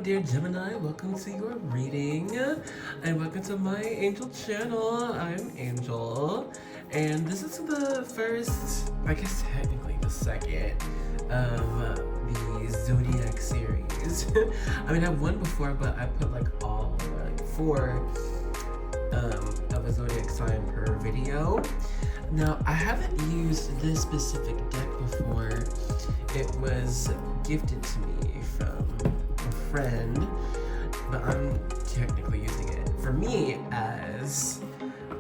dear Gemini, welcome to your reading and welcome to my angel channel. I'm Angel and this is the first, I guess technically the second of the Zodiac series. I mean, I've one before, but I put like all like four of a zodiac sign per video. Now, I haven't used this specific deck before. It was gifted to me from a friend, but I'm technically using it for me as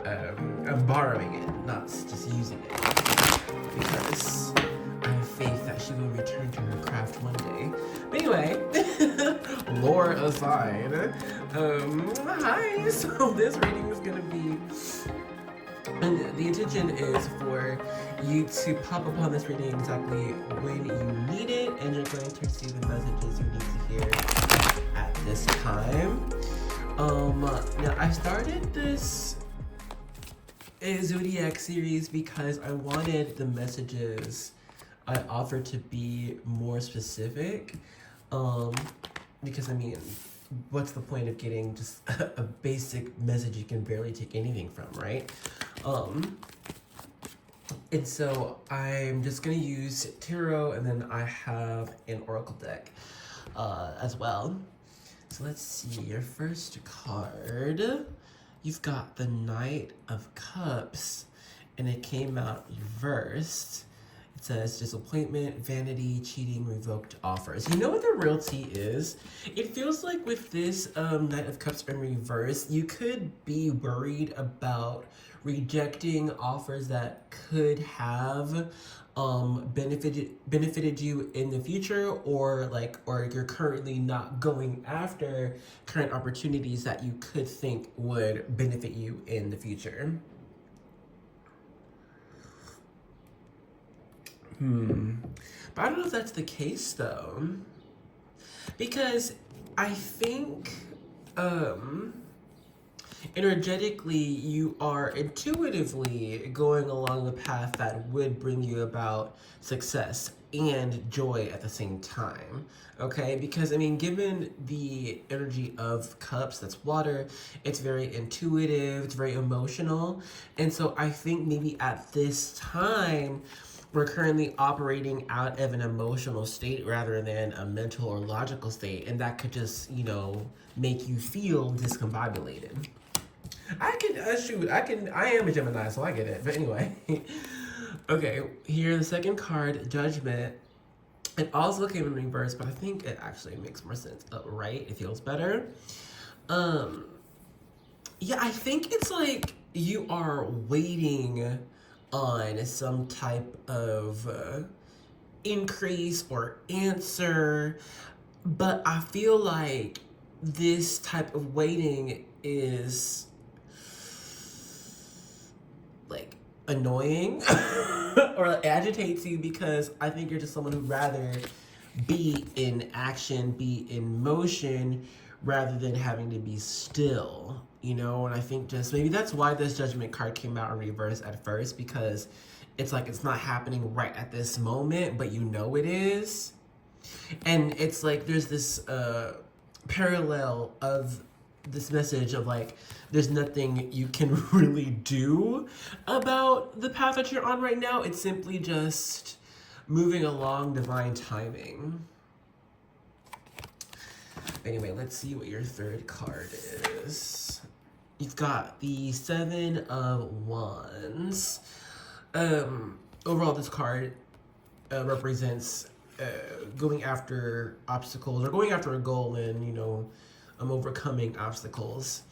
I'm borrowing it, not just using it, because I have faith that she will return to her craft one day. But anyway, lore aside, hi. So this reading is gonna be. And the intention is for you to pop upon this reading exactly when you need it, and you're going to receive the messages you need to hear at this time. Now I started this Zodiac series because I wanted the messages I offered to be more specific. Because I mean, what's the point of getting just a basic message you can barely take anything from, right? And so I'm just gonna use tarot, and then I have an oracle deck as well. So let's see, your first card, you've got the Knight of Cups, and it came out reversed. It says disappointment, vanity, cheating, revoked offers. You know what the real tea is? It feels like with this Knight of Cups in reverse, you could be worried about rejecting offers that could have benefited you in the future, or you're currently not going after current opportunities that you could think would benefit you in the future. But I don't know if that's the case though, because I think energetically you are intuitively going along the path that would bring you about success and joy at the same time, okay? Because I mean, given the energy of cups, that's water, it's very intuitive, it's very emotional, and so I think maybe at this time we're currently operating out of an emotional state rather than a mental or logical state, and that could just, you know, make you feel discombobulated. I am a Gemini, so I get it. But anyway, okay, here the second card, Judgment. It also came in reverse, but I think it actually makes more sense upright. It feels better. Yeah, I think it's like you are waiting on some type of increase or answer, but I feel like this type of waiting is like annoying or agitates you, because I think you're just someone who'd rather be in action, be in motion, rather than having to be still, you know? And I think just maybe that's why this Judgment card came out in reverse at first, because it's like it's not happening right at this moment, but you know it is. And it's like there's this parallel of this message of like there's nothing you can really do about the path that you're on right now. It's simply just moving along divine timing. Anyway, let's see what your third card is. You've got the Seven of Wands. Overall, this card represents going after obstacles or going after a goal, and, you know, overcoming obstacles.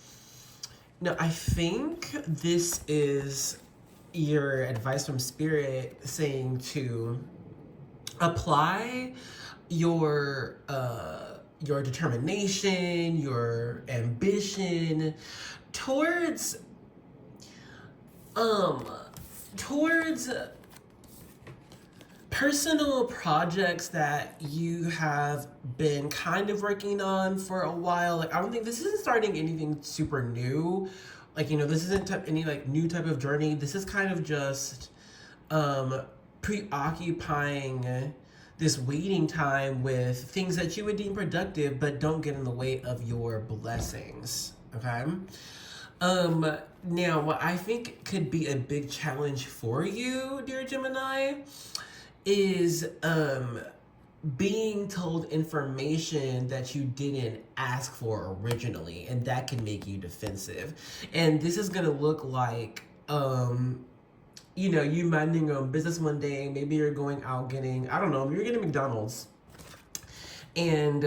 Now, I think this is your advice from Spirit saying to apply your determination, your ambition towards personal projects that you have been kind of working on for a while. Like, I don't think this isn't starting anything super new. Like, you know, this isn't any like new type of journey. This is kind of just preoccupying this waiting time with things that you would deem productive, but don't get in the way of your blessings. Okay. Now what I think could be a big challenge for you, dear Gemini, is being told information that you didn't ask for originally, and that can make you defensive. And this is gonna look like you minding your own business one day. Maybe you're going out getting, I don't know, you're getting McDonald's, and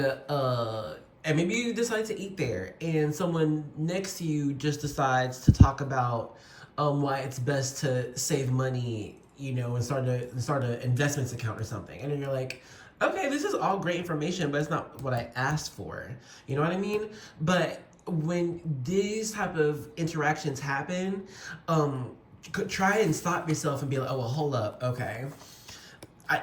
maybe you decide to eat there, and someone next to you just decides to talk about why it's best to save money, and start a investments account or something, and then you're like, okay, this is all great information, but it's not what I asked for. You know what I mean? But when these type of interactions happen, try and stop yourself and be like, oh, well, hold up, okay.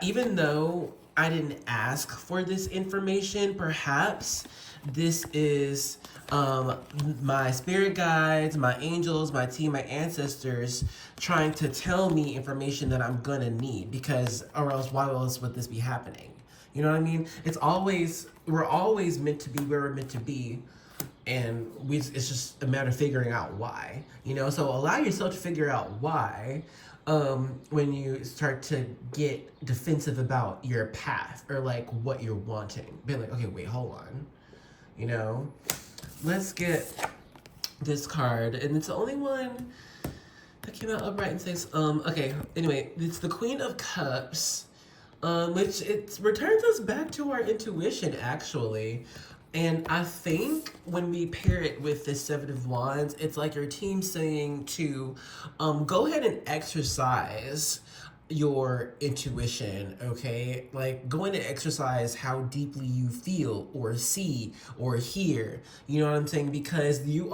Even though I didn't ask for this information, perhaps this is my spirit guides, my angels, my team, my ancestors trying to tell me information that I'm gonna need, because, or else why else would this be happening? You know what I mean? We're always meant to be where we're meant to be, and it's just a matter of figuring out why. So allow yourself to figure out why when you start to get defensive about your path or like what you're wanting. Be like, okay, wait, hold on. Let's get this card, and it's the only one that came out upright and says, okay, anyway, it's the Queen of Cups. Which it returns us back to our intuition, actually. And I think when we pair it with the Seven of Wands, it's like your team saying to go ahead and exercise your intuition, okay? Like, go in and exercise how deeply you feel or see or hear. You know what I'm saying? Because you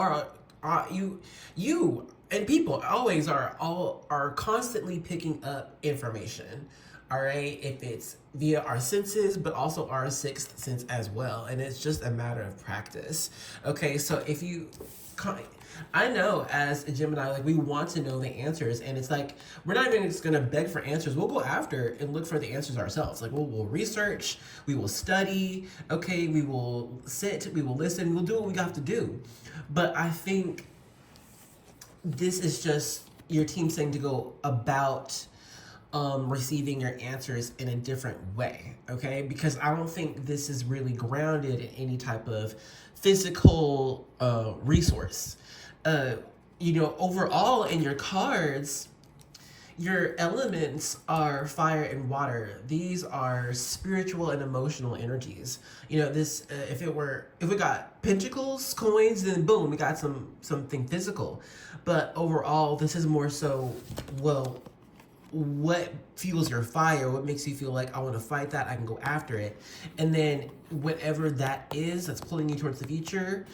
and people always are constantly picking up information. All right, if it's via our senses, but also our sixth sense as well. And it's just a matter of practice. Okay, so I know as a Gemini, like, we want to know the answers, and it's like, we're not even just gonna beg for answers. We'll go after and look for the answers ourselves. Like, we'll research, we will study, okay, we will sit, we will listen, we'll do what we have to do. But I think this is just your team saying to go about receiving your answers in a different way, okay? Because I don't think this is really grounded in any type of physical resource. Overall in your cards, your elements are fire and water. These are spiritual and emotional energies. This if we got pentacles, coins, then boom, we got something physical. But overall, this is more so, well, what fuels your fire, what makes you feel like, I want to fight that, I can go after it. And then whatever that is that's pulling you towards the future,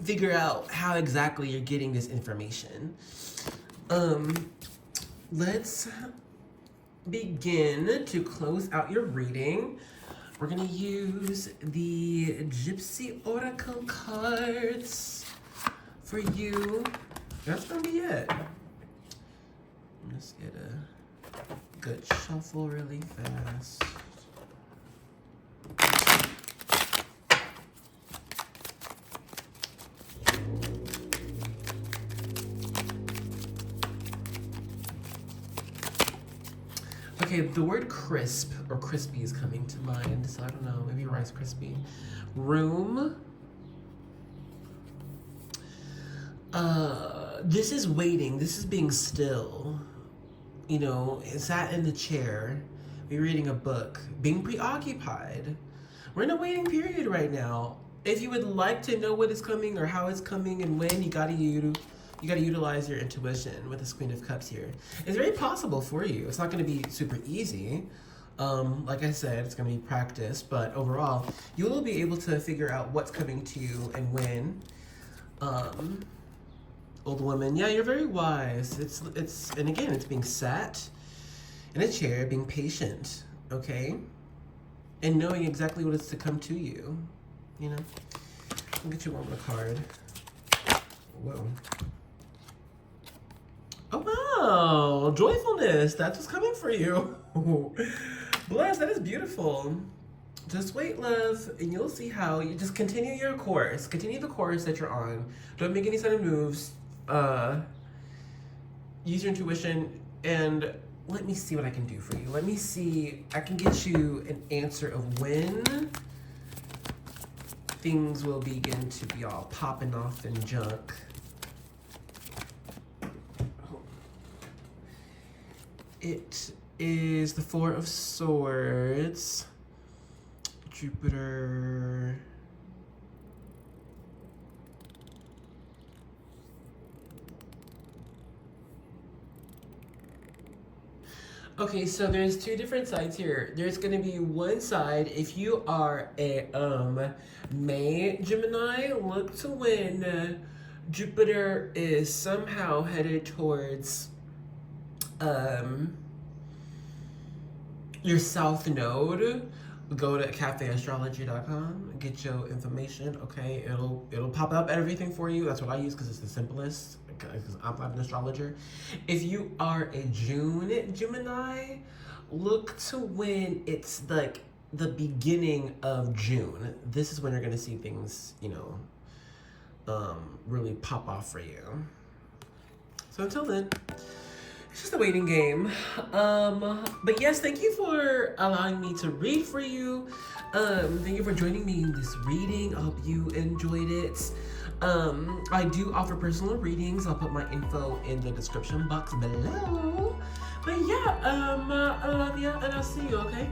figure out how exactly you're getting this information. Let's begin to close out your reading. We're gonna use the Gypsy Oracle cards for you. That's gonna be it. Let's get a good shuffle really fast. Okay, the word crisp or crispy is coming to mind, so I don't know, maybe Rice Krispie. Room. This is waiting, this is being still. Sat in the chair, be reading a book, being preoccupied. We're in a waiting period right now. If you would like to know what is coming or how it's coming and when, you gotta utilize your intuition with this Queen of Cups here. It's very possible for you. It's not gonna be super easy. Like I said, it's gonna be practice, but overall, you will be able to figure out what's coming to you and when. Old woman, yeah, you're very wise. And again, it's being sat in a chair, being patient, okay? And knowing exactly what is to come to you, I'll get you one more card. Whoa. Oh, wow, joyfulness, that's what's coming for you. Bless, that is beautiful. Just wait, love, and you'll see how. You just continue your course. Continue the course that you're on. Don't make any sudden moves. Use your intuition, and let me see what I can do for you. Let me see. I can get you an answer of when things will begin to be all popping off and junk. It is the Four of Swords. Jupiter. Okay, so there's two different sides here. There's gonna be one side, if you are a May Gemini, look to when Jupiter is somehow headed towards your south node. Go to cafeastrology.com, get your information, okay? It'll pop up everything for you. That's what I use because it's the simplest, because I'm an astrologer. If you are a June Gemini, look to when it's like the beginning of June. This is when you're gonna see things, really pop off for you. So until then, it's just a waiting game. But yes, thank you for allowing me to read for you. Thank you for joining me in this reading. I hope you enjoyed it. I do offer personal readings. I'll put my info in the description box below. But yeah, I love you and I'll see you, okay?